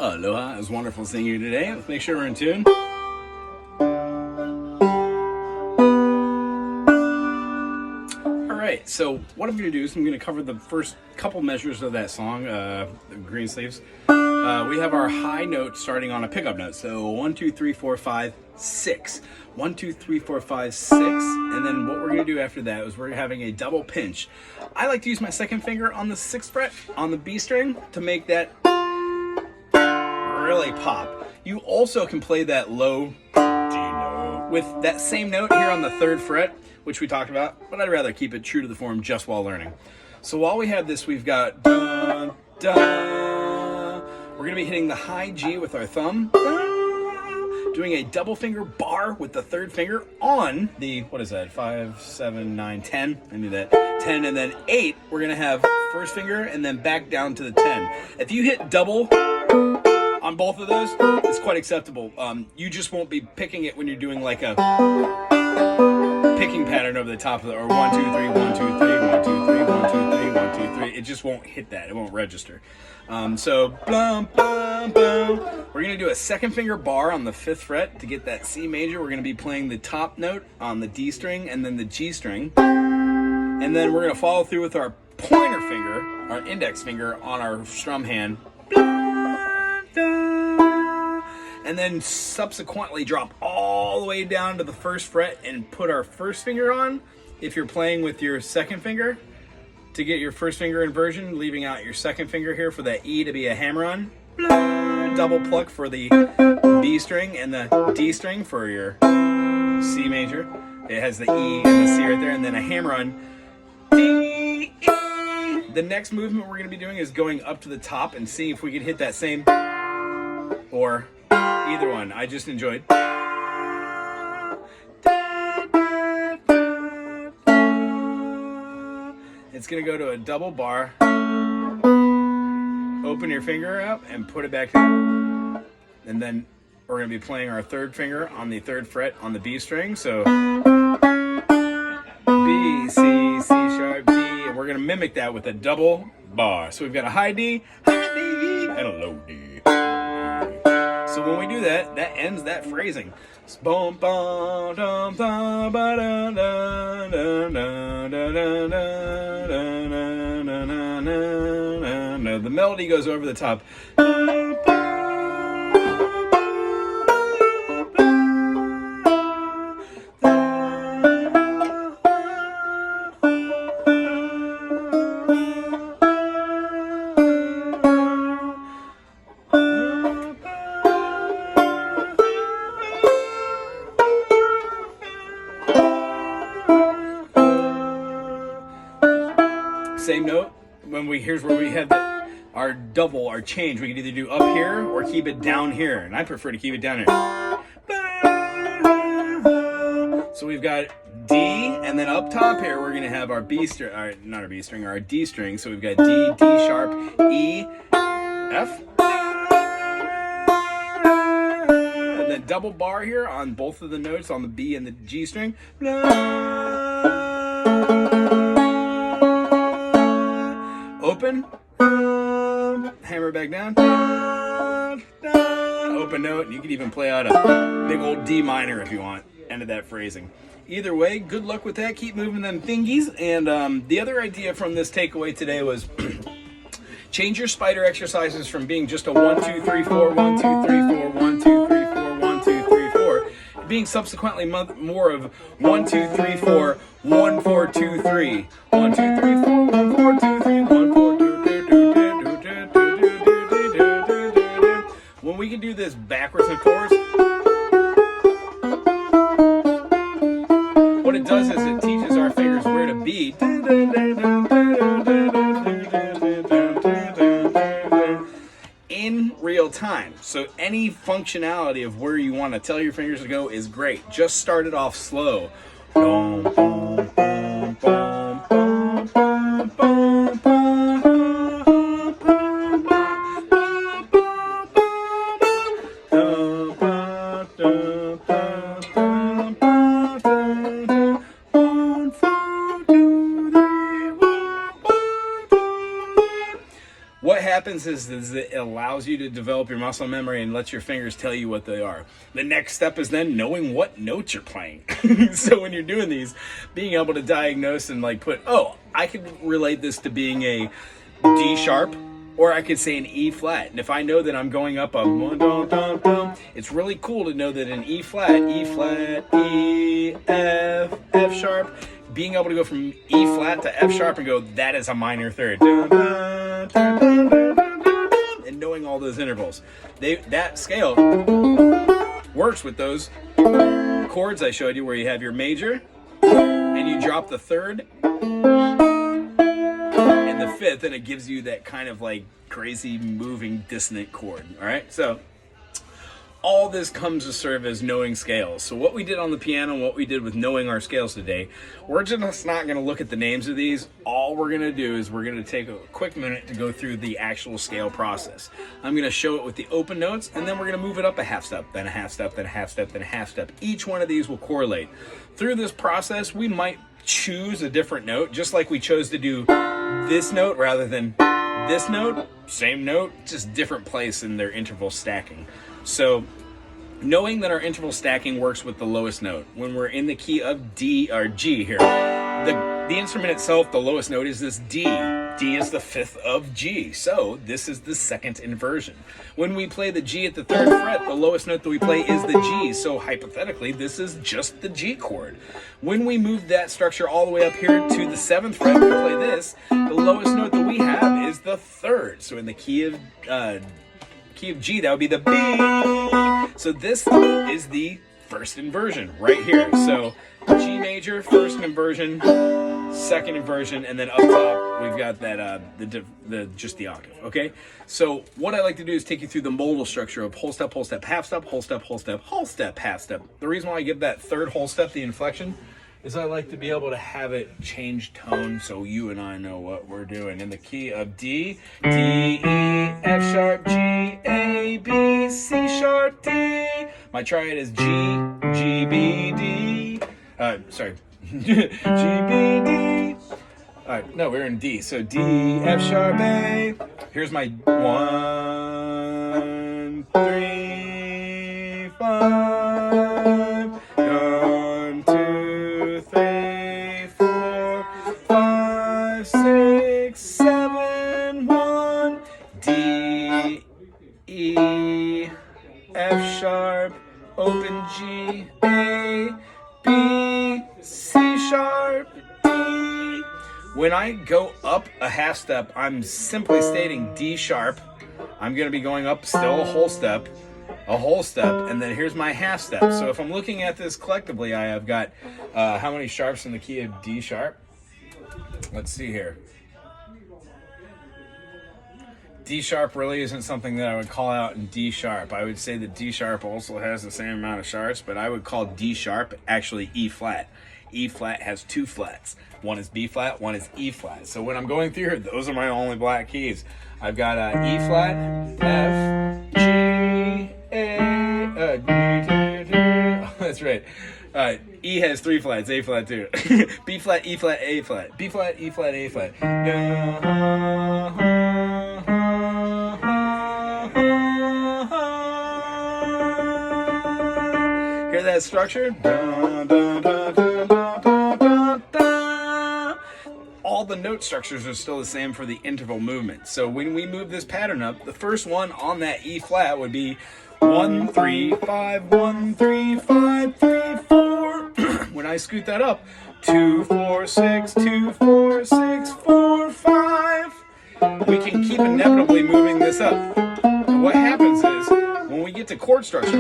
Aloha, it's wonderful seeing you today. Let's make sure we're in tune. Alright, so what I'm going to do is I'm going to cover the first couple measures of that song, the Green Sleeves. We have our high note starting on a pickup note. So 1, 2, 3, 4, 5, 6. 1, 2, 3, 4, 5, 6. And then what we're going to do after that is we're having a double pinch. I like to use my second finger on the 6th fret on the B string to make that really pop. You also can play that low D note with that same note here on the 3rd fret, which we talked about, but I'd rather keep it true to the form just while learning. So while we have this, we've got da, da. We're going to be hitting the high G with our thumb, da, doing a double finger bar with the 3rd finger on the, what is that, 5, 7, 9, 10. I knew that. 10 and then 8, we're going to have 1st finger and then back down to the 10. If you hit double on both of those, it's quite acceptable. You just won't be picking it when you're doing like a picking pattern over the top of it, or 1, 2, 3, 1, 2, 3, 1, 2, 3, 1, 2, 3, 1, 2, 3. It just won't hit that. It won't register. So blum, blum, blum. We're gonna do a 2nd finger bar on the 5th fret to get that C major. We're gonna be playing the top note on the D string and then the G string, and then we're gonna follow through with our pointer finger, our index finger on our strum hand. And then subsequently drop all the way down to the 1st fret and put our 1st finger on if you're playing with your 2nd finger to get your 1st finger inversion, leaving out your 2nd finger here for that E to be a hammer on. Double pluck for the B string and the D string for your C major. It has the E and the C right there, and then a hammer on D, E. The next movement we're going to be doing is going up to the top and seeing if we can hit that same, or either one. I just enjoyed. It's going to go to a double bar. Open your finger up and put it back in. And then we're going to be playing our 3rd finger on the 3rd fret on the B string. So B, C, C sharp, D. And we're going to mimic that with a double bar. So we've got a high D, and a low D. So when we do that, that ends that phrasing. The melody goes over the top. Same note. Here's where we have our double, our change. We can either do up here or keep it down here, and I prefer to keep it down here. So we've got D, and then up top here we're gonna have our B string, not our B string, our D string. So we've got D, D sharp, E, F, and then double bar here on both of the notes on the B and the G string. Open, hammer back down, open note, and you can even play out a big old D minor if you want, end of that phrasing. Either way, good luck with that, keep moving them thingies, and the other idea from this takeaway today was change your spider exercises from being just a 1, 2, 3, 4, 1, 2, 3, 4, 1, 2, 3, 4, 1, 2, 3, 4, being subsequently more of 1, 2, 3, 4, 1, 4, 2, 3, 1, 2, 3, 4, 1, 4, 2, 3, 1, 4, 2, 3, 2, 2, 2, 2, 2. When we can do this backwards, of course, what it does is it teaches our fingers where to be in real time. So any functionality of where you want to tell your fingers to go is great. Just start it off slow. happens is it allows you to develop your muscle memory and lets your fingers tell you what they are. The next step is then knowing what notes you're playing. So when you're doing these, being able to diagnose and like put, oh, I could relate this to being a D sharp, or I could say an E flat. And if I know that I'm going up a it's really cool to know that an E flat, E, F, F sharp, being able to go from E flat to F sharp and go, that is a minor third. And knowing all those intervals. That scale works with those chords I showed you where you have your major and you drop the third and the fifth, and it gives you that kind of like crazy moving dissonant chord. All right, so all this comes to serve as knowing scales. So what we did on the piano and what we did with knowing our scales today, we're just not going to look at the names of these. All we're going to do is we're going to take a quick minute to go through the actual scale process. I'm going to show it with the open notes, and then we're going to move it up a half step, then a half step, then a half step, then a half step. Each one of these will correlate. Through this process, we might choose a different note, just like we chose to do this note rather than this note, same note, just different place in their interval stacking. So knowing that our interval stacking works with the lowest note, when we're in the key of D or G here, the instrument itself, the lowest note is this D. D is the fifth of G, so this is the second inversion. When we play the G at the third fret, the lowest note that we play is the G, so hypothetically this is just the G chord. When we move that structure all the way up here to the seventh fret, we play this, the lowest note that we have is the third. So in the key of G, that would be the B. So this is the first inversion right here. So G major, first inversion, second inversion, and then up top we've got that just the octave. Okay. So what I like to do is take you through the modal structure of whole step, half step, whole step, whole step, half step. The reason why I give that third whole step the inflection is I like to be able to have it change tone so you and I know what we're doing. In the key of D, D, E, F sharp, G, A, B, C sharp, D. My triad is G, G, B, D. Sorry, G, B, D. All right, no, we're in D. So D, F sharp, A. Here's my 1, 3, 5. 1, 2, 3, 4, 5, 6, 7, 1. D, E, F sharp, open G, A, B, C sharp, D. When I go up a half step, I'm simply stating D sharp. I'm going to be going up still a whole step, and then here's my half step. So if I'm looking at this collectively, I have got how many sharps in the key of D sharp? Let's see here. D sharp really isn't something that I would call out in D sharp. I would say that D sharp also has the same amount of sharps, but I would call D sharp actually E flat. E flat has two flats. One is B flat, one is E flat. So when I'm going through here, those are my only black keys. I've got E flat, F, G, A, that's right. E has three flats, A flat too. B flat, E flat, A flat. B flat, E flat, A flat. Hear that structure? All the note structures are still the same for the interval movement. So when we move this pattern up, the first one on that E flat would be 1, 3, 5, 1, 3, 5, 3, 4. When I scoot that up, 2, 4, 6, 2, 4, 6, 4, 5. We can keep inevitably moving this up. And what happens is, when we get to chord structure,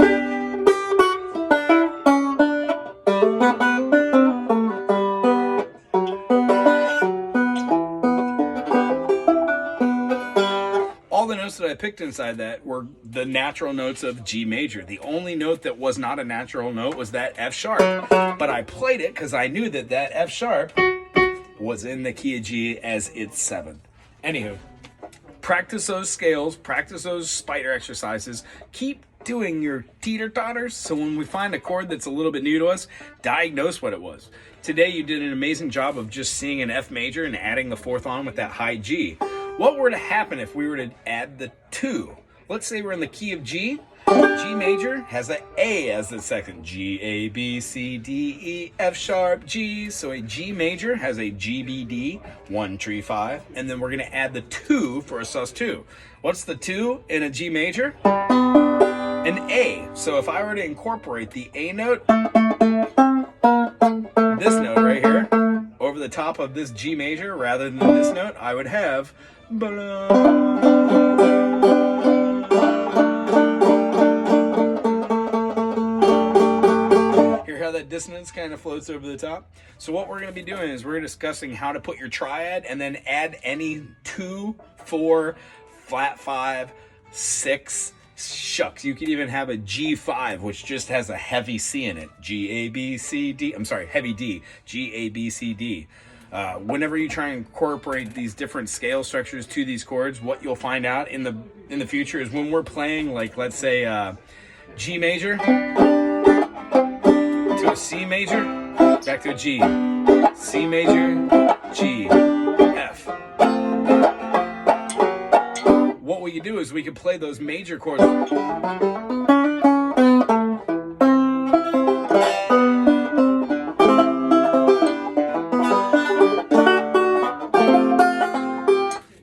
that I picked inside that were the natural notes of G major. The only note that was not a natural note was that F sharp, but I played it because I knew that that F sharp was in the key of G as its seventh. Anywho, practice those scales, practice those spider exercises, keep doing your teeter-totters, so when we find a chord that's a little bit new to us, diagnose what it was. Today you did an amazing job of just seeing an F major and adding the fourth on with that high G. what were to happen if we were to add the 2? Let's say we're in the key of G. G major has an A as the second. G, A, B, C, D, E, F sharp, G. So a G major has a G, B, D, 1, 3, 5. And then we're going to add the 2 for a sus2. What's the 2 in a G major? An A. So if I were to incorporate the A note, this note right here, over the top of this G major rather than this note, I would have that dissonance kind of floats over the top. So what we're going to be doing is we're discussing how to put your triad and then add any 2, 4, flat 5, 6. Shucks, you could even have a G5, which just has a heavy C in it. G, A, B, C, D. I'm sorry, heavy D. G, A, B, C, D. Whenever you try and incorporate these different scale structures to these chords, what you'll find out in the future is when we're playing, like, let's say G major to a C major, back to a G, C major, G, F. What we could do is we could play those major chords.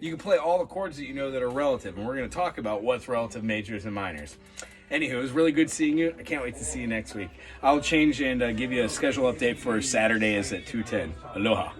You can play all the chords that you know that are relative, and we're going to talk about what's relative majors and minors. Anywho, it was really good seeing you. I can't wait to see you next week. I'll change and give you a schedule update for Saturday is at 2:10. Aloha.